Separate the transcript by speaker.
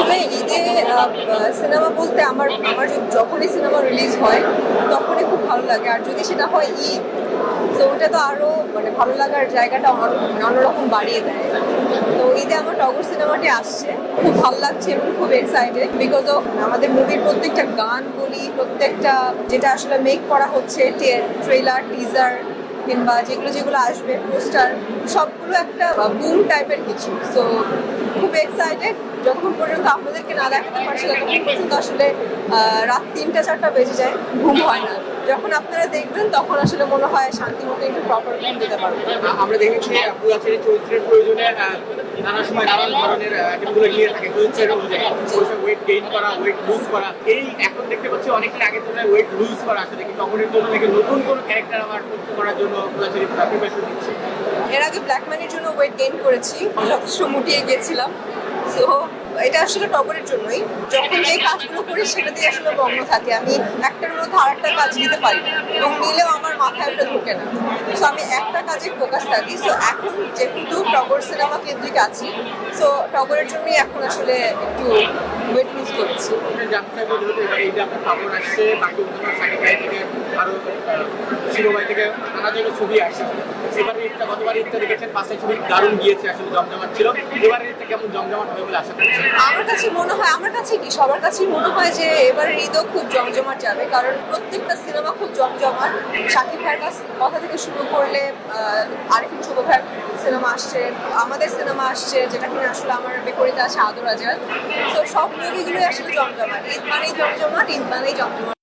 Speaker 1: আসলে ঈদে সিনেমা বলতে আমার আমার যখনই সিনেমা রিলিজ হয় তখনই খুব ভালো লাগে, আর যদি সেটা হয় ঈদ তো ওটা তো আরো মানে ভালো লাগার জায়গাটা অন্যরকম বাড়িয়ে দেয়। তো ঈদে আমার টগর সিনেমাটি আসছে, খুব ভালো লাগছে এবং খুব এক্সাইটেড বিকজ অফ আমাদের মুভির প্রত্যেকটা গান বলি, প্রত্যেকটা যেটা আসলে মেক করা হচ্ছে, ট্রেলার টিজার কিংবা যেগুলো যেগুলো আসবে পোস্টার, সবগুলো একটা বুম টাইপের কিছু। সো খুব এক্সাইটেড। যতক্ষণ পর্যন্ত আপনাদেরকে না দেখাতে পারছি ততক্ষণ পর্যন্ত আসলে রাত 3টা 4টা বেজে যায়, ঘুম হয় না। যখন আপনারা দেখবেন তখন আসলে মনে হয় শান্তি মতো একটু প্রপার ঘুম দিতে পারবেন।
Speaker 2: আমরা দেখেছি পুরাতন চরিত্রের প্রয়োজনে নানা সময় নানান ধরনের আইটেমগুলো নিয়ে থাকে চরিত্রের অনুযায়ী, ওয়েট গেইন করা, ওয়েট লুজ করা। এই এখন দেখতে পাচ্ছি অনেকদিন আগে তুলনায় ওয়েট লুজ করা আসলে কিন্তু টগরের জন্য নাকি নতুন কোনো ক্যারেক্টার আমার করতে করার জন্য পুরাতন প্রিপারেশন দিচ্ছে।
Speaker 1: এর আগে ব্ল্যাক ম্যানের জন্য ওয়েট গেইন করেছি, যথেষ্ট মুটিয়ে গেছিলাম। সো এটা আসলে টগরের জন্যই, যখন যে কাজগুলো করি সেটা দিয়ে আসলে মগ্ন থাকে। আমি একটার মধ্যে আরেকটা কাজ নিতে পারি না, এবং নিলেও আমার মাথায় ওটা ঢোকে না। সো আমি একটা কাজে ফোকাস থাকি। সো এখন যেহেতু টগর সিনেমা কেন্দ্রিক আছি, সো টগরের জন্যই এখন আসলে একটু ওয়েট লুজ করেছি।
Speaker 2: জানতে চাইবো যেহেতু এই যে আপনার খবর আসছে বাকি অন্যান্য সাকিব ভাই থেকে আরো শিরোভাই থেকে নানা জায়গায় ছবি আসছে, এবারে ঈদটা গতবার ঈদটা দেখেছেন পাঁচটা ছবি দারুণ গিয়েছে, আসলে জমজমাট ছিল। এবারে ঈদটা কেমন জমজমাট হবে বলে আশা করছেন?
Speaker 1: আমার কাছে মনে হয়, আমার কাছে কি সবার কাছেই মনে হয় যে এবারের ঈদও খুব জমজমাট যাবে, কারণ প্রত্যেকটা সিনেমা খুব জমজমাট। শাকিব ভাইয়ের কথা থেকে শুরু করলে আরেফিন শুভ ভাইয়ের সিনেমা আসছে, আমাদের সিনেমা আসছে যেটা কিনা আসলে আমার বিপরীতে আছে আদর আজাদ। তো সব মুভিগুলোই আসলে জমজমাট। ঈদ মানেই জমজমাট, ঈদ মানেই জমজমাট।